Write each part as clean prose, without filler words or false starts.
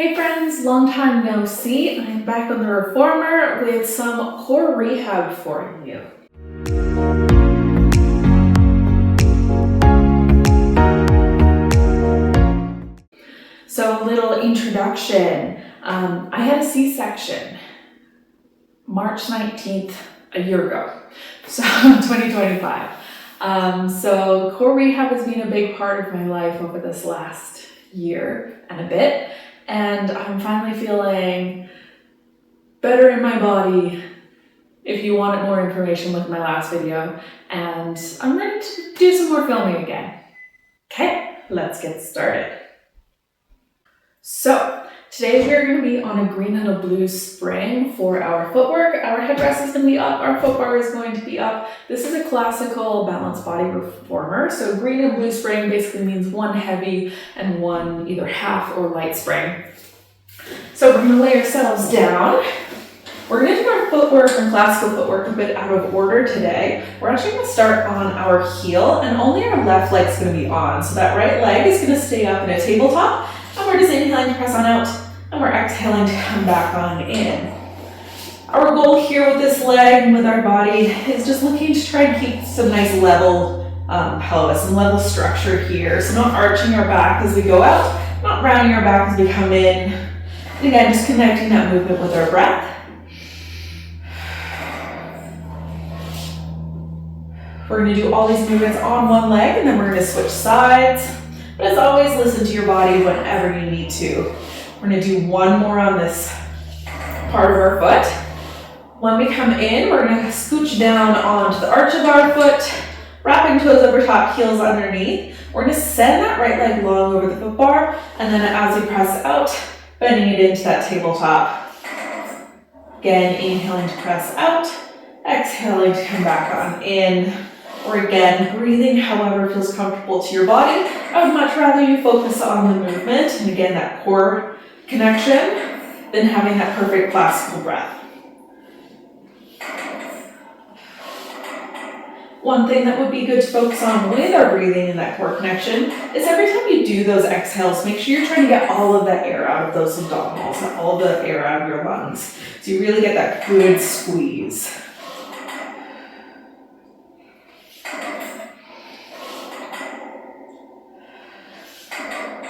Hey friends, long time no see. I'm back on the Reformer with some core rehab for you. So a little introduction. I had a C-section March 19th, a year ago, so 2025. So core rehab has been a big part of my life over this last year and a bit. And I'm finally feeling better in my body. If you wanted more information, look at my last video. And I'm ready to do some more filming again. Okay, let's get started. So, today we're going to be on a green and a blue spring for our footwork. Our headrest is going to be up, our foot bar is going to be up. This is a classical balanced body reformer. So green and blue spring basically means one heavy and one either half or light spring. So we're going to lay ourselves down. We're going to do our footwork and classical footwork a bit out of order today. We're actually going to start on our heel and only our left leg's going to be on. So that right leg is going to stay up in a tabletop. And we're just inhaling to press on out, and we're exhaling to come back on in. Our goal here with this leg and with our body is just looking to try and keep some nice level pelvis and level structure here. So not arching our back as we go out, not rounding our back as we come in. And again, just connecting that movement with our breath. We're going to do all these movements on one leg, and then we're going to switch sides. But as always, listen to your body whenever you need to. We're going to do one more on this part of our foot. When we come in, we're going to scooch down onto the arch of our foot, wrapping toes over top, heels underneath. We're going to send that right leg long over the foot bar, and then as we press out, bending it into that tabletop. Again, inhaling to press out, exhaling to come back on in. Or again, breathing however feels comfortable to your body. I would much rather you focus on the movement and again that core connection than having that perfect classical breath. One thing that would be good to focus on with our breathing and that core connection is every time you do those exhales, make sure you're trying to get all of that air out of those abdominals, all the air out of your lungs. So you really get that good squeeze.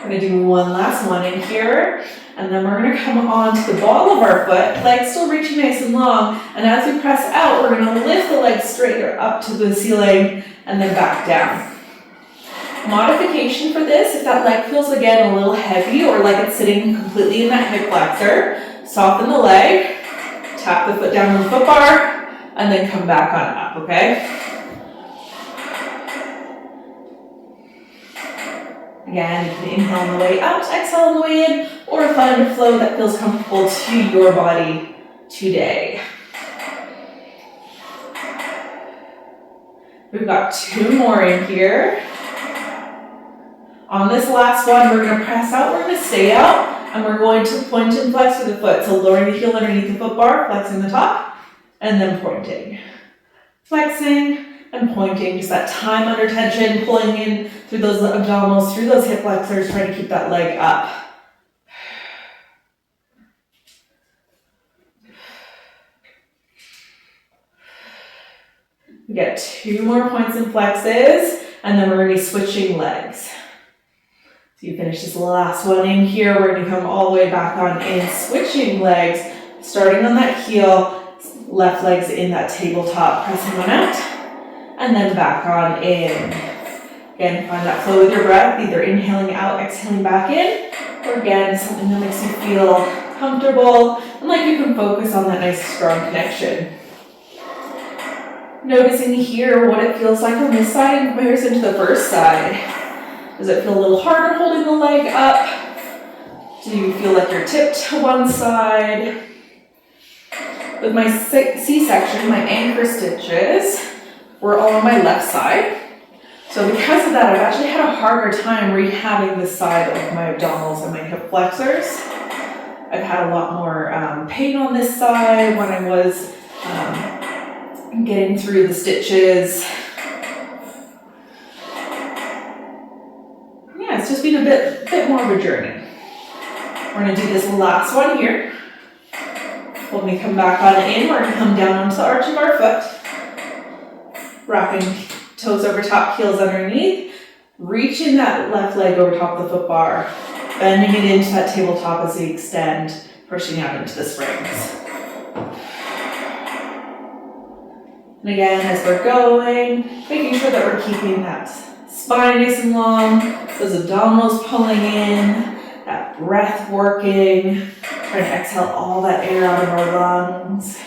We're going to do one last one in here, and then we're going to come onto the ball of our foot, legs still reaching nice and long, and as we press out, we're going to lift the legs straighter up to the ceiling, and then back down. Modification for this, if that leg feels again a little heavy, or like it's sitting completely in that hip flexor, soften the leg, tap the foot down on the foot bar, and then come back on up, okay? Again, you can inhale on the way out, exhale on the way in, or find a flow that feels comfortable to your body today. We've got two more in here. On this last one, we're going to press out, we're going to stay out, and we're going to point and flex with the foot. So lowering the heel underneath the foot bar, flexing the top, and then pointing. Flexing and pointing, just that time under tension, pulling in through those abdominals, through those hip flexors, trying to keep that leg up. We get two more points and flexes, and then we're going to be switching legs. So you finish this last one in here, we're going to come all the way back on in, switching legs, starting on that heel, left leg's in that tabletop, pressing one out. And then back on in. Again, find that flow with your breath, either inhaling out, exhaling back in, or again, something that makes you feel comfortable and like you can focus on that nice strong connection. Noticing here what it feels like on this side in comparison to the first side. Does it feel a little harder holding the leg up? Do you feel like you're tipped to one side? With my C-section, my anchor stitches, we're all on my left side. So because of that, I've actually had a harder time rehabbing this side of my abdominals and my hip flexors. I've had a lot more pain on this side when I was getting through the stitches. Yeah, it's just been a bit more of a journey. We're gonna do this last one here. When we come back on in, we're gonna come down onto the arch of our foot. Wrapping toes over top, heels underneath. Reaching that left leg over top of the foot bar. Bending it into that tabletop as we extend, pushing out into the springs. And again, as we're going, making sure that we're keeping that spine nice and long, those abdominals pulling in, that breath working, trying to exhale all that air out of our lungs.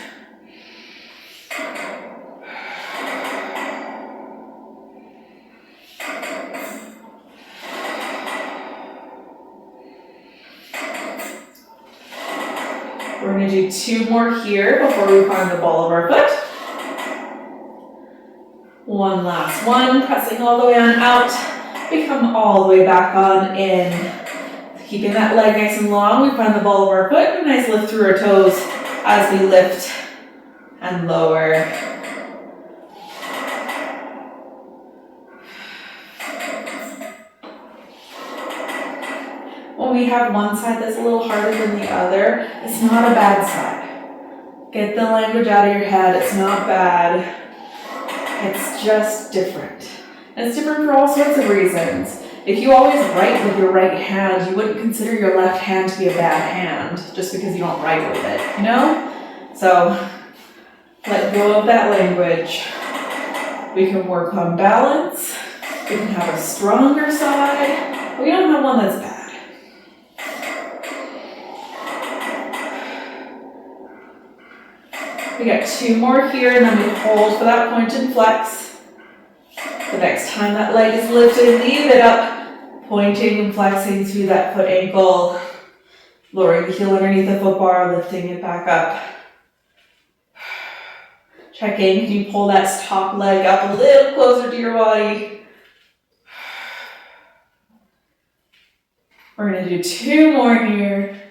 We're going to do 2 more here before we find the ball of our foot. One last one, pressing all the way on out. We come all the way back on in. Keeping that leg nice and long, we find the ball of our foot. A nice lift through our toes as we lift and lower. When we have one side that's a little harder than the other, it's not a bad side. Get the language out of your head, it's not bad. It's just different. And it's different for all sorts of reasons. If you always write with your right hand, you wouldn't consider your left hand to be a bad hand just because you don't write with it, you know? So let go of that language. We can work on balance. We can have a stronger side. We don't have one that's bad. We got 2 more here, and then we hold for that point and flex. The next time that leg is lifted, leave it up, pointing and flexing through that foot ankle, lowering the heel underneath the foot bar, lifting it back up. Checking, can you pull that top leg up a little closer to your body? We're going to do 2 more here.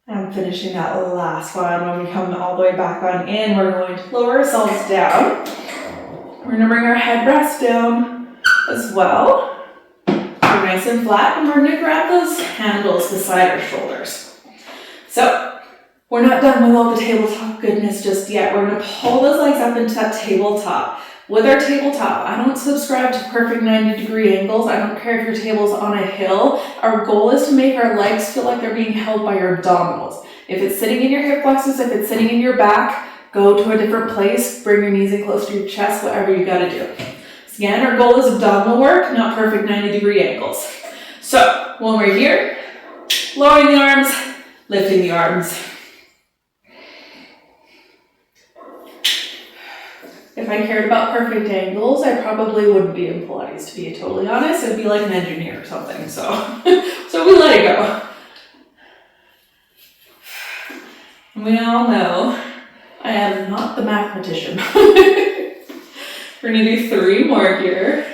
And finishing that last one. When we come all the way back on in, we're going to lower ourselves down. We're going to bring our head rest down as well. We're nice and flat, and we're going to grab those handles beside our shoulders. So, we're not done with all the tabletop goodness just yet. We're going to pull those legs up into that tabletop. With our tabletop, I don't subscribe to perfect 90-degree angles. I don't care if your table's on a hill. Our goal is to make our legs feel like they're being held by your abdominals. If it's sitting in your hip flexors, if it's sitting in your back, go to a different place, bring your knees in close to your chest, whatever you gotta do. So again, our goal is abdominal work, not perfect 90-degree angles. So when we're here, lowering the arms, lifting the arms. If I cared about perfect angles, I probably wouldn't be in Pilates, to be totally honest. I'd be like an engineer or something, so we let it go. And we all know I am not the mathematician. We're gonna do 3 more here.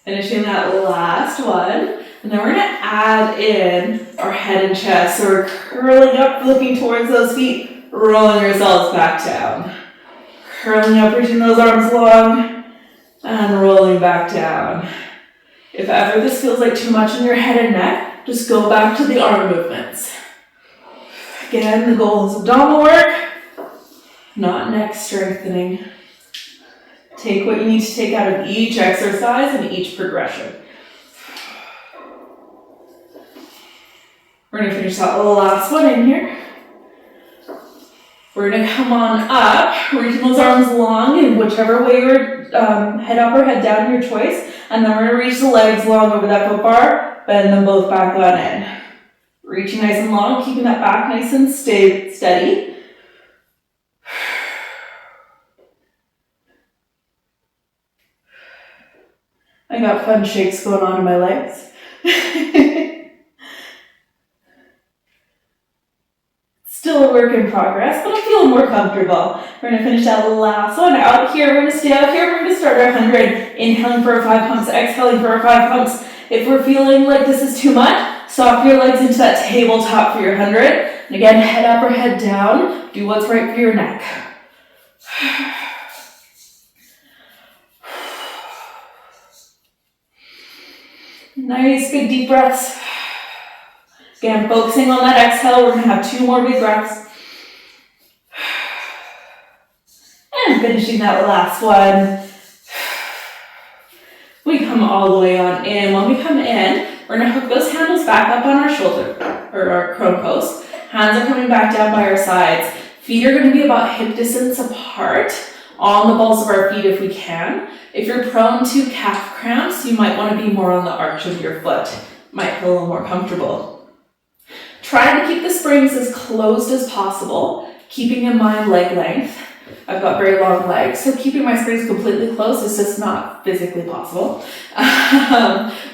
Finishing that last one. And then we're gonna add in our head and chest. So we're curling up, looking towards those feet, rolling yourselves back down. Curling up, reaching those arms long, and rolling back down. If ever this feels like too much in your head and neck, just go back to the arm movements. Again, the goal is abdominal work, not neck strengthening. Take what you need to take out of each exercise and each progression. We're going to finish that last one in here. We're going to come on up, reaching those arms long in whichever way you're head up or head down, your choice. And then we're going to reach the legs long over that foot bar, bend them both back on in. Reaching nice and long, keeping that back nice and steady. I got fun shakes going on in my legs. Still a work in progress, but I'm feeling more comfortable. We're going to finish that last one out here. We're going to stay out here. We're going to start our 100. Inhaling for our 5 pumps, exhaling for our 5 pumps. If we're feeling like this is too much, soft your legs into that tabletop for your 100. And again, head up or head down. Do what's right for your neck. Nice big deep breaths. Again, focusing on that exhale, we're gonna have 2 more big breaths. And finishing that last one. We come all the way on in. When we come in, we're gonna hook those handles back up on our shoulder, or our crone post. Hands are coming back down by our sides. Feet are gonna be about hip distance apart on the balls of our feet if we can. If you're prone to calf cramps, you might wanna be more on the arch of your foot. Might feel a little more comfortable. Try to keep the springs as closed as possible, keeping in mind leg length. I've got very long legs, so keeping my springs completely closed is just not physically possible.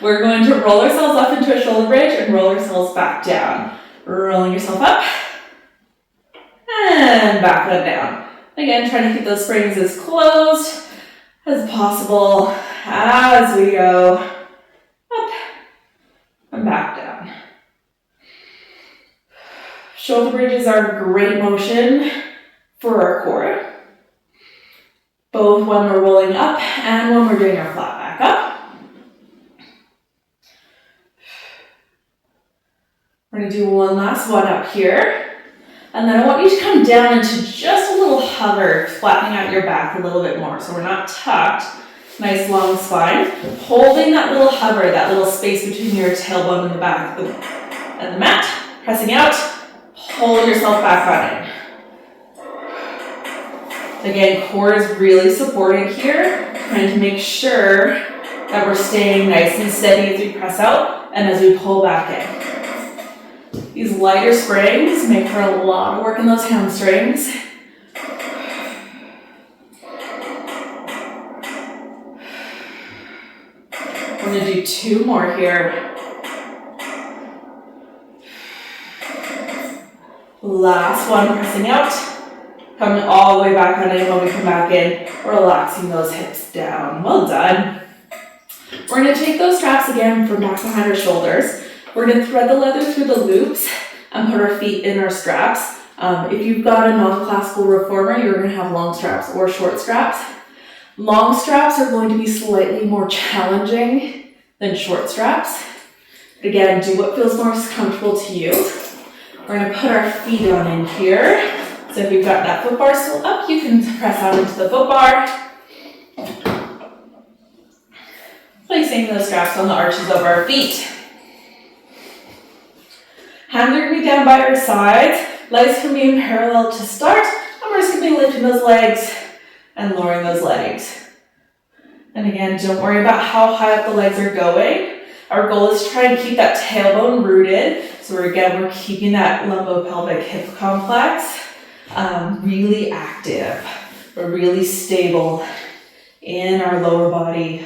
We're going to roll ourselves up into a shoulder bridge and roll ourselves back down. Rolling yourself up and back on down. Again, trying to keep those springs as closed as possible as we go up and back down. Shoulder bridges are a great motion for our core, both when we're rolling up and when we're doing our flat back up. We're going to do one last one up here. And then I want you to come down into just a little hover, flattening out your back a little bit more. So we're not tucked, nice long spine. Holding that little hover, that little space between your tailbone and the back and the mat. Pressing out, pull yourself back on in. Again, core is really supported here. Trying to make sure that we're staying nice and steady as we press out and as we pull back in. These lighter springs make for a lot of work in those hamstrings. We're going to do 2 more here. Last one, pressing out. Coming all the way back on in when we come back in, relaxing those hips down. Well done. We're going to take those straps again from back behind our shoulders. We're going to thread the leather through the loops and put our feet in our straps. If you've got a non-classical reformer, you're going to have long straps or short straps. Long straps are going to be slightly more challenging than short straps. But again, do what feels most comfortable to you. We're going to put our feet on in here. So if you've got that foot bar still up, you can press out into the foot bar. Placing those straps on the arches of our feet. Hands are going to be down by our sides. Legs can be in parallel to start. And we're just going to be lifting those legs and lowering those legs. And again, don't worry about how high up the legs are going. Our goal is to try and keep that tailbone rooted. So we're keeping that lumbopelvic hip complex really active. We're really stable in our lower body.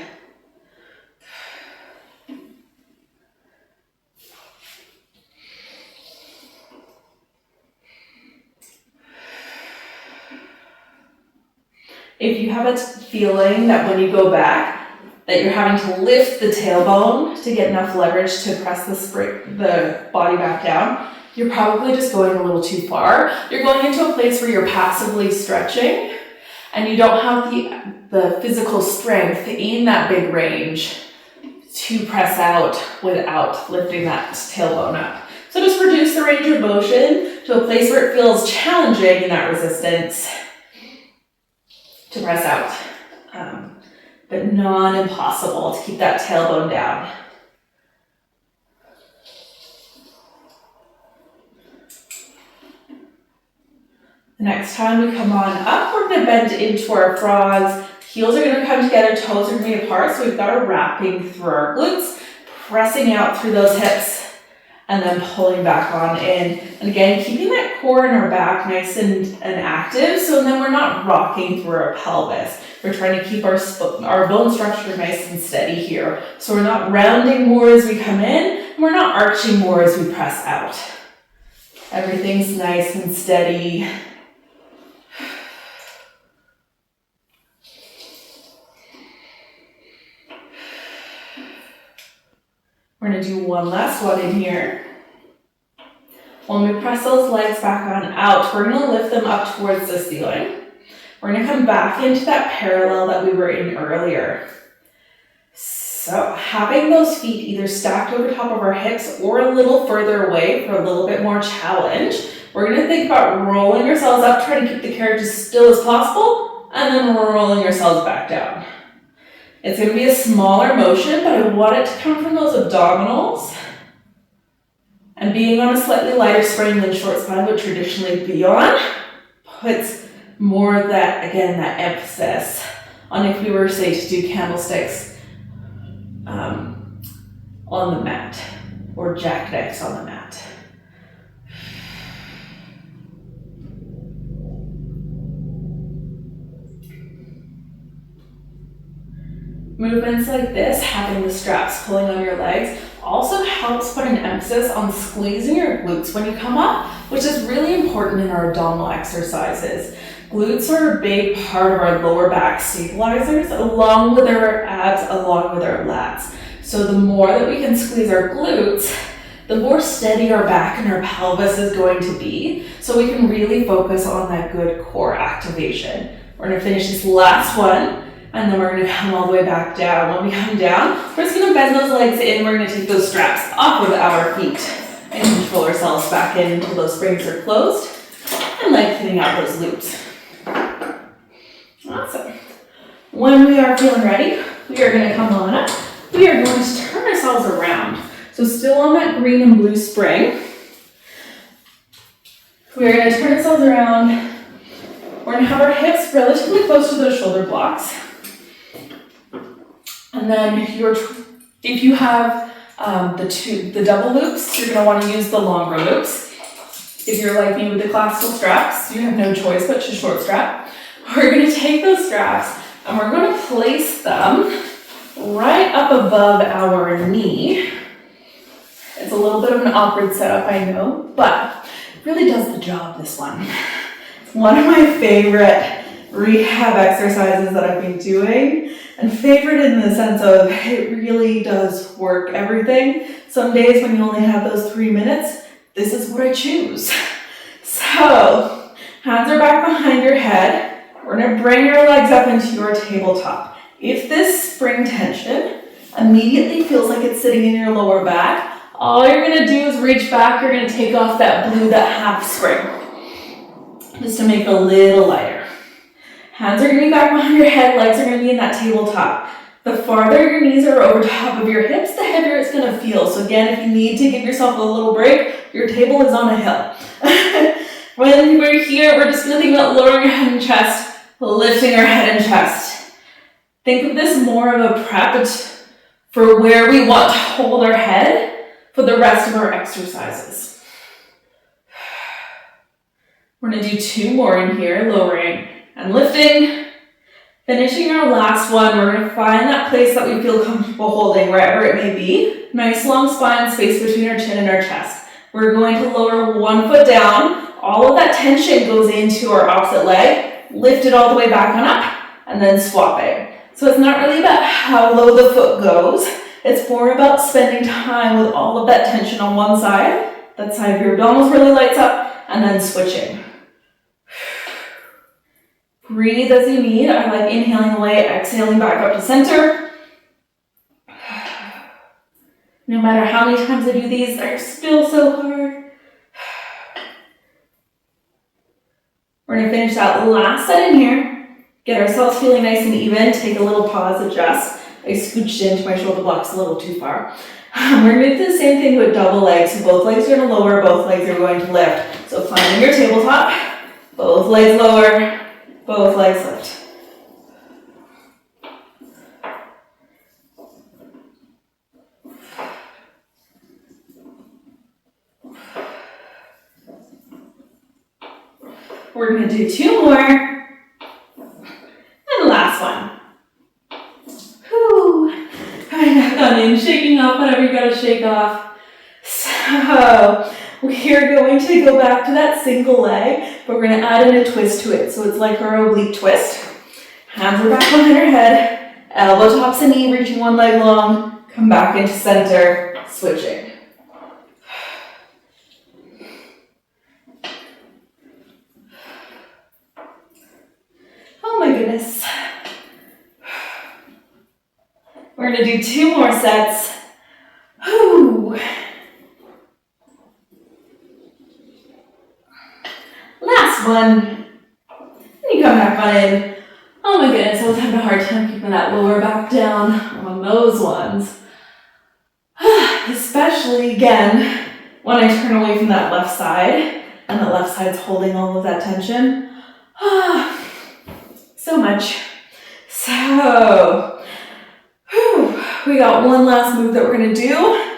If you have a feeling that when you go back, that you're having to lift the tailbone to get enough leverage to press the body back down, you're probably just going a little too far. You're going into a place where you're passively stretching and you don't have the physical strength in that big range to press out without lifting that tailbone up. So just reduce the range of motion to a place where it feels challenging in that resistance to press out, but non-impossible to keep that tailbone down. The next time we come on up, we're going to bend into our frogs. Heels are going to come together, toes are going to be apart, so we've got a wrapping through our glutes, pressing out through those hips, and then pulling back on in. And again, keeping that core in our back nice and active, so then we're not rocking through our pelvis. We're trying to keep our bone structure nice and steady here. So we're not rounding more as we come in, and we're not arching more as we press out. Everything's nice and steady. We're going to do one last one in here. When we press those legs back on out, we're going to lift them up towards the ceiling. We're going to come back into that parallel that we were in earlier. So having those feet either stacked over top of our hips or a little further away for a little bit more challenge, we're gonna think about rolling yourselves up, trying to keep the carriage as still as possible, and then rolling yourselves back down. It's gonna be a smaller motion, but I want it to come from those abdominals. And being on a slightly lighter spring than short spine would traditionally be on, puts more of that, again, that emphasis on if we were, say, to do candlesticks on the mat, or jackknives on the mat. Movements like this, having the straps pulling on your legs, also helps put an emphasis on squeezing your glutes when you come up, which is really important in our abdominal exercises. Glutes are a big part of our lower back stabilizers, along with our abs, along with our lats. So the more that we can squeeze our glutes, the more steady our back and our pelvis is going to be, so we can really focus on that good core activation. We're gonna finish this last one, and then we're gonna come all the way back down. When we come down, we're just gonna bend those legs in, we're gonna take those straps off of our feet and control ourselves back in until those springs are closed, and lengthening out those loops. Awesome. When we are feeling ready, we are gonna come on up. We are going to turn ourselves around. So still on that green and blue spring. We are gonna turn ourselves around. We're gonna have our hips relatively close to those shoulder blocks. And then if you have the double loops, you're gonna wanna use the longer loops. If you're like me with the classical straps, you have no choice but to short strap. We're gonna take those straps and we're gonna place them right up above our knee. It's a little bit of an awkward setup, I know, but it really does the job, this one. It's one of my favorite rehab exercises that I've been doing, and favorite in the sense of it really does work everything. Some days when you only have those 3 minutes, this is what I choose. So, hands are back behind your head. We're gonna bring your legs up into your tabletop. If this spring tension immediately feels like it's sitting in your lower back, all you're gonna do is reach back, you're gonna take off that half spring, just to make it a little lighter. Hands are gonna be back behind your head, legs are gonna be in that tabletop. The farther your knees are over top of your hips, the heavier it's gonna feel. So again, if you need to give yourself a little break, your table is on a hill. When we're here, we're just gonna think about lowering your head and chest, lifting our head and chest. Think of this more of a prep for where we want to hold our head for the rest of our exercises. We're gonna do 2 more in here, lowering and lifting. Finishing our last one, we're gonna find that place that we feel comfortable holding, wherever it may be. Nice long spine, space between our chin and our chest. We're going to lower 1 foot down. All of that tension goes into our opposite leg. Lift it all the way back on up, and then swap it. So it's not really about how low the foot goes. It's more about spending time with all of that tension on one side. That side of your abdominals really lights up, and then switching. Breathe as you need. I like inhaling away, exhaling back up to center. No matter how many times I do these, they're still so hard. We're gonna finish that last set in here. Get ourselves feeling nice and even. Take a little pause, adjust. I scooched into my shoulder blocks a little too far. We're gonna do the same thing with double legs. So both legs are gonna lower, both legs are going to lift. So finding your tabletop, both legs lower, both legs lift. We're gonna do 2 more. And last one. Whew. Coming back on in, shaking off whatever you gotta shake off. So, we are going to go back to that single leg, but we're gonna add in a twist to it. So it's like our oblique twist. Hands are back behind our head, elbow tops and knee, reaching one leg long, come back into center, switching. Oh my goodness. We're gonna do 2 more sets. Whew. Last one. And you come back on in. Oh my goodness, I was having a hard time keeping that lower back down on those ones. Especially again, when I turn away from that left side, and the left side's holding all of that tension. So much. So, we got one last move that we're gonna do,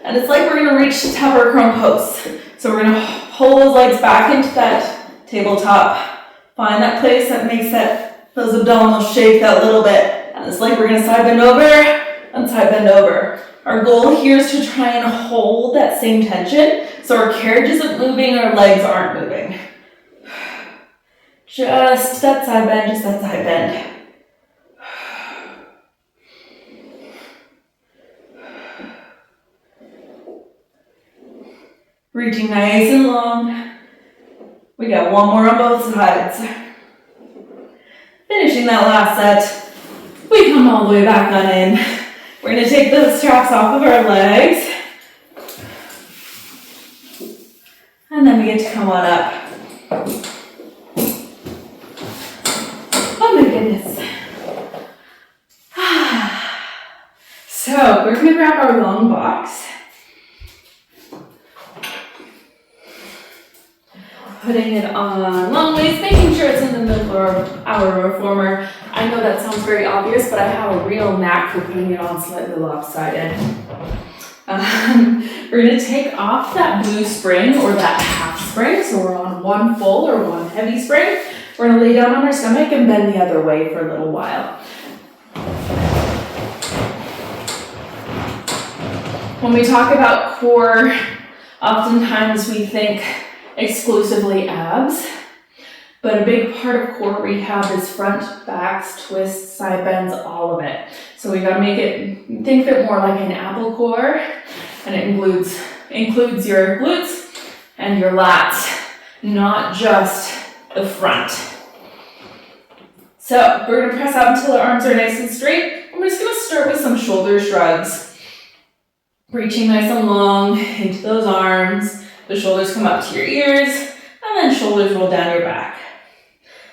and it's like we're gonna reach the top of our prone post. So we're gonna pull those legs back into that tabletop. Find that place that makes those abdominals shake that little bit. And it's like we're gonna side bend over and side bend over. Our goal here is to try and hold that same tension so our carriage isn't moving, our legs aren't moving. Just that side bend, just that side bend. Reaching nice and long. We got one more on both sides. Finishing that last set, we come all the way back on in. We're gonna take those straps off of our legs. And then we get to come on up. Oh my goodness. So we're gonna grab our long box. Putting it on long waist, making sure it's in the middle of our reformer. I know that sounds very obvious, but I have a real knack for putting it on slightly lopsided. We're gonna take off that blue spring or that half spring. So we're on one full or one heavy spring. We're gonna lay down on our stomach and bend the other way for a little while. When we talk about core, oftentimes we think exclusively abs, but a big part of core rehab is front, backs, twists, side bends, all of it. So we gotta make it, think of it more like an apple core, and it includes your glutes and your lats, not just the front. So we're gonna press out until our arms are nice and straight. We're just gonna start with some shoulder shrugs. Reaching nice and long into those arms. The shoulders come up to your ears, and then shoulders roll down your back.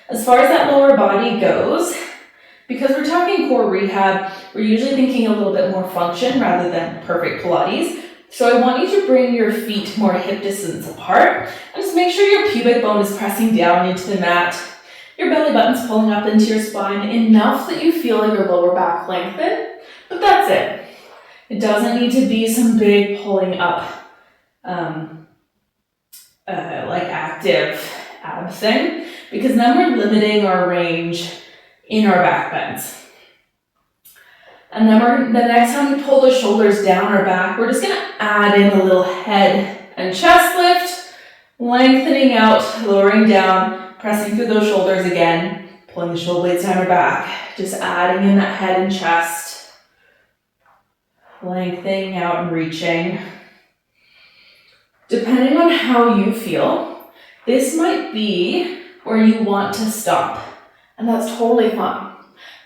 As far as that lower body goes, because we're talking core rehab, we're usually thinking a little bit more function rather than perfect Pilates. So I want you to bring your feet more hip distance apart, and just make sure your pubic bone is pressing down into the mat. Your belly button's pulling up into your spine enough that you feel your lower back lengthen, but that's it. It doesn't need to be some big pulling up, like active ab thing, because then we're limiting our range in our back bends. And then the next time we pull the shoulders down or back, we're just gonna add in a little head and chest lift, lengthening out, lowering down, pressing through those shoulders again, pulling the shoulder blades down or back, just adding in that head and chest, lengthening out and reaching. Depending on how you feel, this might be where you want to stop, and that's totally fine.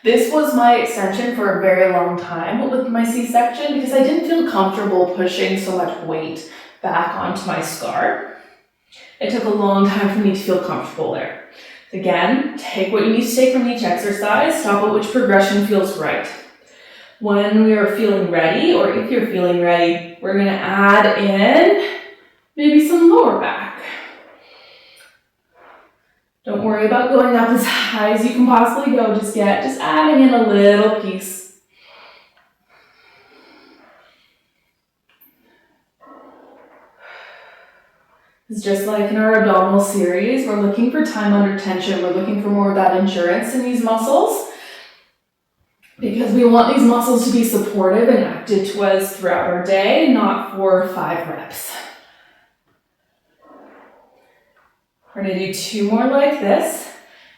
This was my extension for a very long time with my C-section because I didn't feel comfortable pushing so much weight back onto my scar. It took a long time for me to feel comfortable there. Again, take what you need to take from each exercise, stop at which progression feels right. When we are feeling ready, or if you're feeling ready, we're gonna add in maybe some lower back. Don't worry about going up as high as you can possibly go just yet. Just adding in a little piece. It's just like in our abdominal series, we're looking for time under tension. We're looking for more of that endurance in these muscles because we want these muscles to be supportive and active to us throughout our day, not for 5 reps. We're gonna do 2 more like this,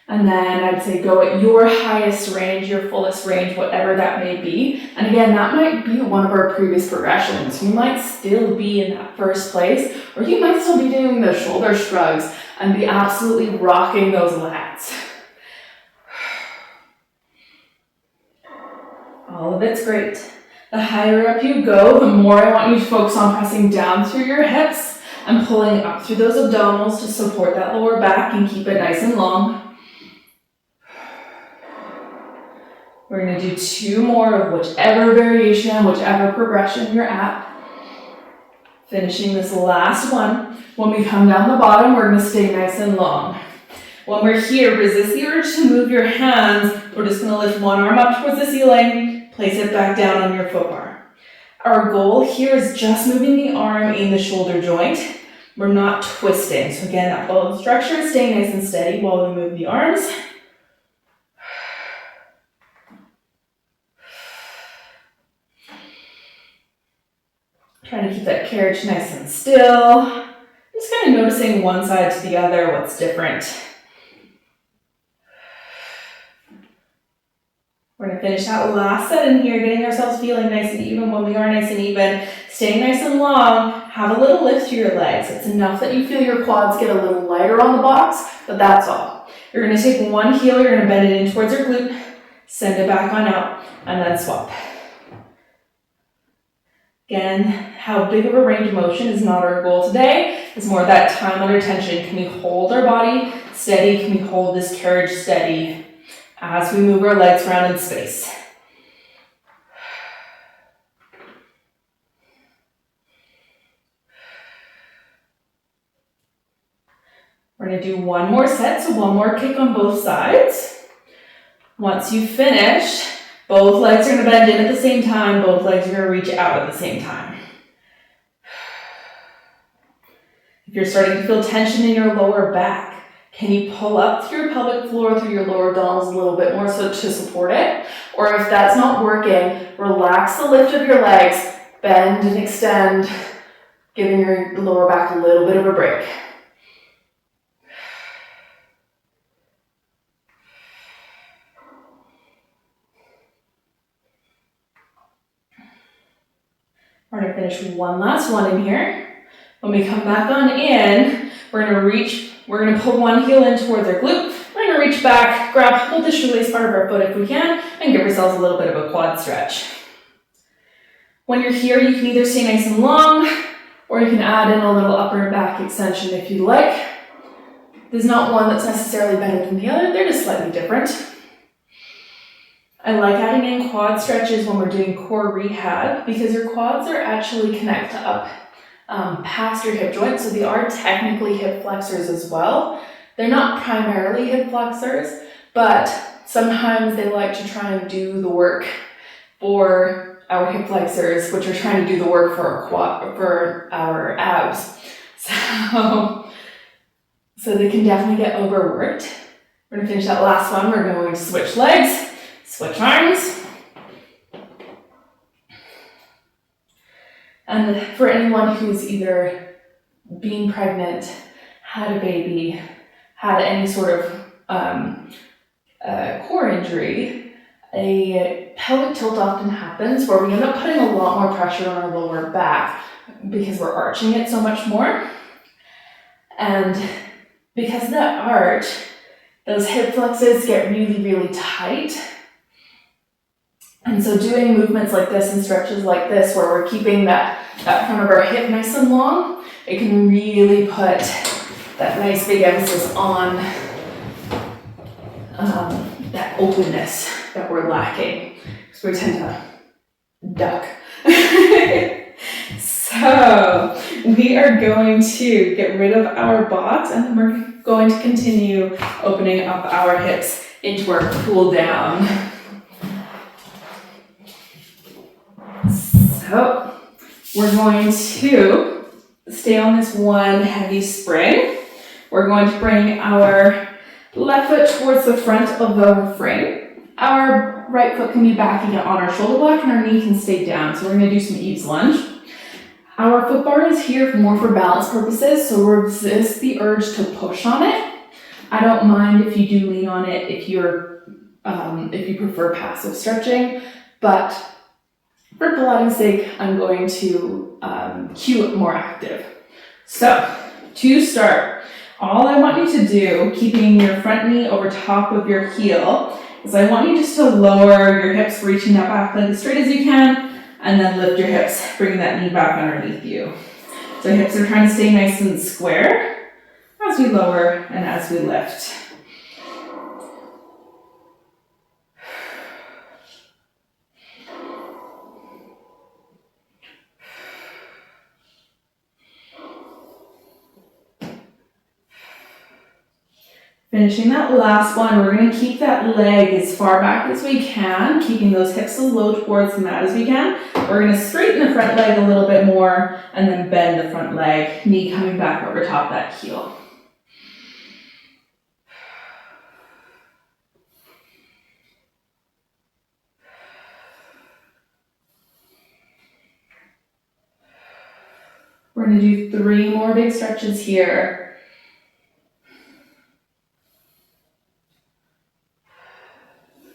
and then I'd say go at your highest range, your fullest range, whatever that may be. And again, that might be one of our previous progressions. You might still be in that first place, or you might still be doing the shoulder shrugs and be absolutely rocking those lats. All of it's great. The higher up you go, the more I want you to focus on pressing down through your hips and pulling up through those abdominals to support that lower back and keep it nice and long. We're going to do 2 more of whichever variation, whichever progression you're at. Finishing this last one. When we come down the bottom, we're going to stay nice and long. When we're here, resist the urge to move your hands. We're just going to lift one arm up towards the ceiling, place it back down on your foot bar. Our goal here is just moving the arm in the shoulder joint. We're not twisting. So again, that bone structure, stay nice and steady while we move the arms. Trying to keep that carriage nice and still. Just kind of noticing one side to the other, what's different. We're going to finish that last set in here, getting ourselves feeling nice and even. When we are nice and even, staying nice and long, have a little lift to your legs. It's enough that you feel your quads get a little lighter on the box, but that's all. You're going to take one heel, you're going to bend it in towards your glute, send it back on out, and then swap. Again, how big of a range of motion is not our goal today. It's more that time under tension. Can we hold our body steady? Can we hold this carriage steady as we move our legs around in space? We're going to do one more set, so one more kick on both sides. Once you finish, both legs are going to bend in at the same time, both legs are going to reach out at the same time. If you're starting to feel tension in your lower back, can you pull up through your pelvic floor, through your lower abdominals a little bit more so to support it? Or if that's not working, relax the lift of your legs, bend and extend, giving your lower back a little bit of a break. We're going to finish one last one in here. When we come back on in, we're going to pull one heel in towards our glute. We're going to reach back, hold the shoelace part of our foot if we can, and give ourselves a little bit of a quad stretch. When you're here, you can either stay nice and long, or you can add in a little upper back extension if you like. There's not one that's necessarily better than the other, they're just slightly different. I like adding in quad stretches when we're doing core rehab because your quads are actually connect up past your hip joint, so they are technically hip flexors as well. They're not primarily hip flexors, but sometimes they like to try and do the work for our hip flexors, which are trying to do the work for our abs. So they can definitely get overworked. We're gonna finish that last one. We're going to switch legs, switch arms. And for anyone who's either been pregnant, had a baby, had any sort of core injury, a pelvic tilt often happens where we end up putting a lot more pressure on our lower back because we're arching it so much more. And because of that arch, those hip flexors get really, really tight. And so doing movements like this and stretches like this where we're keeping that front of our hip nice and long, it can really put that nice big emphasis on that openness that we're lacking. So we tend to duck. So we are going to get rid of our box and then we're going to continue opening up our hips into our cool down. So we're going to stay on this one heavy spring. We're going to bring our left foot towards the front of the frame. Our right foot can be backing it on our shoulder block and our knee can stay down. So we're going to do some eaves lunge. Our foot bar is here more for balance purposes, so resist the urge to push on it. I don't mind if you do lean on it if you prefer passive stretching, but for Pilates' sake, I'm going to cue it more active. So, to start, all I want you to do, keeping your front knee over top of your heel, is I want you just to lower your hips, reaching that back leg as straight as you can, and then lift your hips, bringing that knee back underneath you. So hips are trying to stay nice and square as we lower and as we lift. Finishing that last one, we're going to keep that leg as far back as we can, keeping those hips as low towards the mat as we can. We're going to straighten the front leg a little bit more and then bend the front leg, knee coming back over top that heel. We're going to do 3 more big stretches here.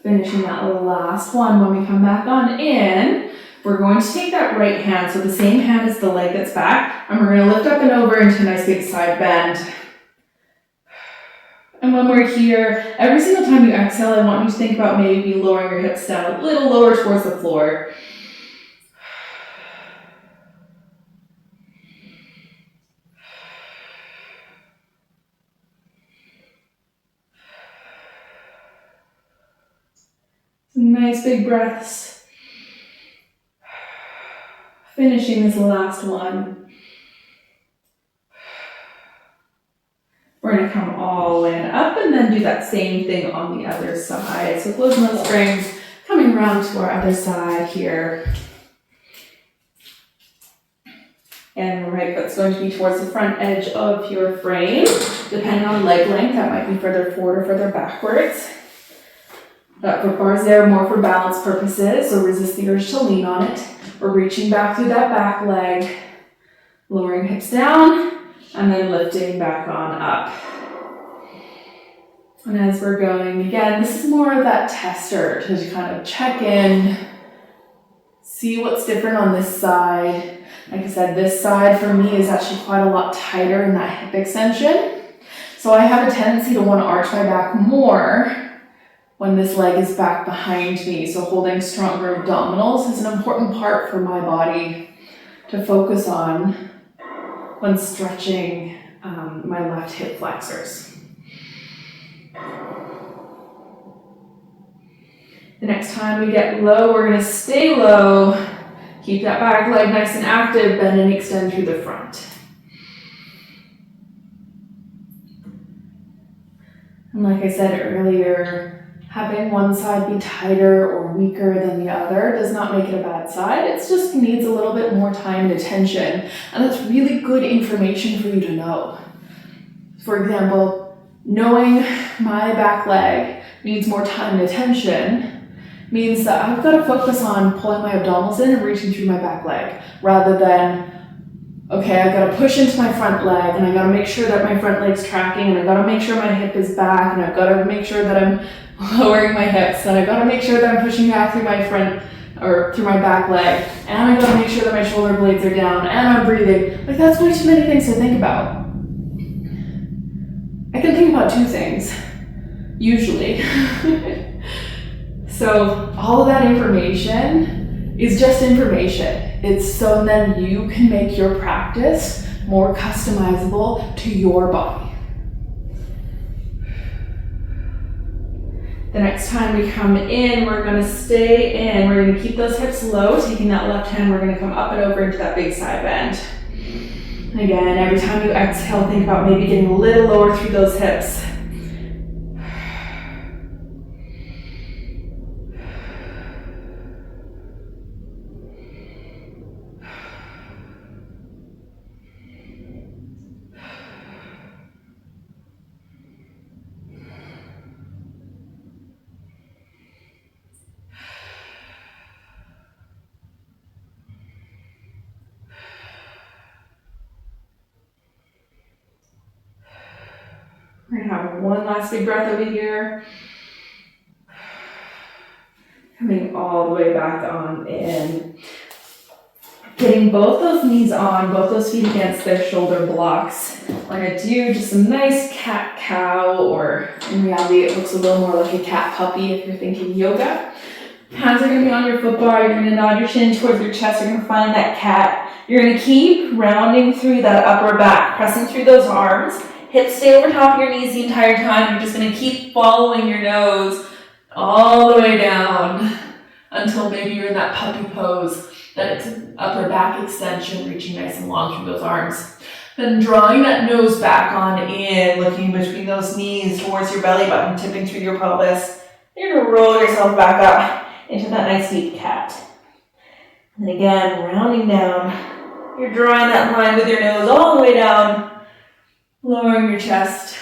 Finishing that last one. When we come back on in, we're going to take that right hand, so the same hand as the leg that's back, and we're going to lift up and over into a nice big side bend. And when we're here, every single time you exhale, I want you to think about maybe lowering your hips down a little lower towards the floor. Nice big breaths. Finishing this last one. We're going to come all the way up and then do that same thing on the other side. So closing those springs, coming around to our other side here. And right foot's going to be towards the front edge of your frame. Depending on leg length, that might be further forward or further backwards. That foot bar is there more for balance purposes, so resist the urge to lean on it. We're reaching back through that back leg, lowering hips down, and then lifting back on up. And as we're going, again, this is more of that tester to kind of check in, see what's different on this side. Like I said, this side for me is actually quite a lot tighter in that hip extension. So I have a tendency to want to arch my back more when this leg is back behind me. So holding stronger abdominals is an important part for my body to focus on when stretching my left hip flexors. The next time we get low, we're going to stay low, keep that back leg nice and active, bend and extend through the front. And like I said earlier, having one side be tighter or weaker than the other does not make it a bad side. It just needs a little bit more time and attention. And that's really good information for you to know. For example, knowing my back leg needs more time and attention means that I've got to focus on pulling my abdominals in and reaching through my back leg, rather than, okay, I've got to push into my front leg and I've got to make sure that my front leg's tracking and I've got to make sure my hip is back and I've got to make sure that I'm lowering my hips and I've got to make sure that I'm pushing back through my front or through my back leg, and I've got to make sure that my shoulder blades are down and I'm breathing. Like, that's way too many things to think about. I can think about 2 things, usually. So all of that information is just information. It's so then you can make your practice more customizable to your body. The next time we come in, we're going to stay in. We're going to keep those hips low, taking that left hand, we're going to come up and over into that big side bend. Again, every time you exhale, think about maybe getting a little lower through those hips. We're going to have one last big breath over here. Coming all the way back on in. Getting both those knees on, both those feet against their shoulder blocks. We're gonna do just a nice cat-cow, or in reality it looks a little more like a cat puppy if you're thinking yoga. Hands are gonna be on your foot bar, you're gonna nod your chin towards your chest, you're gonna find that cat. You're gonna keep rounding through that upper back, pressing through those arms. Hips stay over top of your knees the entire time. You're just gonna keep following your nose all the way down until maybe you're in that puppy pose, that it's an upper back extension, reaching nice and long through those arms. Then drawing that nose back on in, looking between those knees towards your belly button, tipping through your pelvis. You're gonna roll yourself back up into that nice deep cat. And then again, rounding down. You're drawing that line with your nose all the way down, lowering your chest,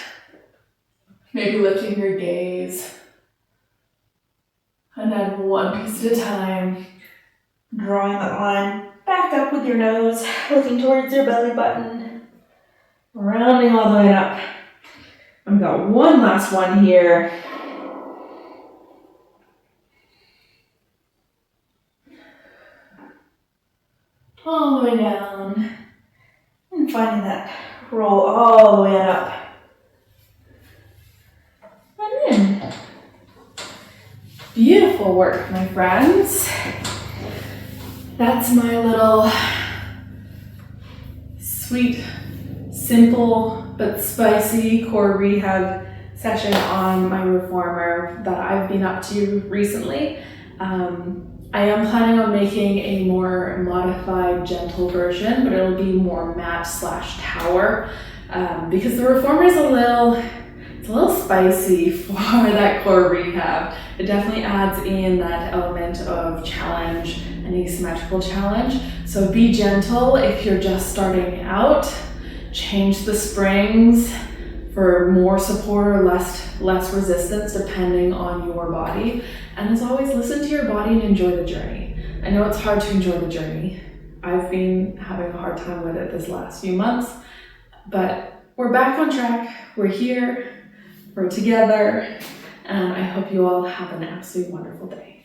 maybe lifting your gaze. And then one piece at a time, drawing that line back up with your nose, looking towards your belly button, rounding all the way up. I've got one last one here. All the way down, and finding that roll all the way up. And in. Beautiful work, my friends. That's my little sweet, simple, but spicy core rehab session on my reformer that I've been up to recently. I am planning on making a more modified, gentle version, but it'll be more mat / tower, because the reformer is a little spicy for that core rehab. It definitely adds in that element of challenge, an asymmetrical challenge. So be gentle if you're just starting out. Change the springs for more support or less resistance depending on your body. And as always, listen to your body and enjoy the journey. I know it's hard to enjoy the journey. I've been having a hard time with it this last few months, but we're back on track. We're here, we're together, and I hope you all have an absolutely wonderful day.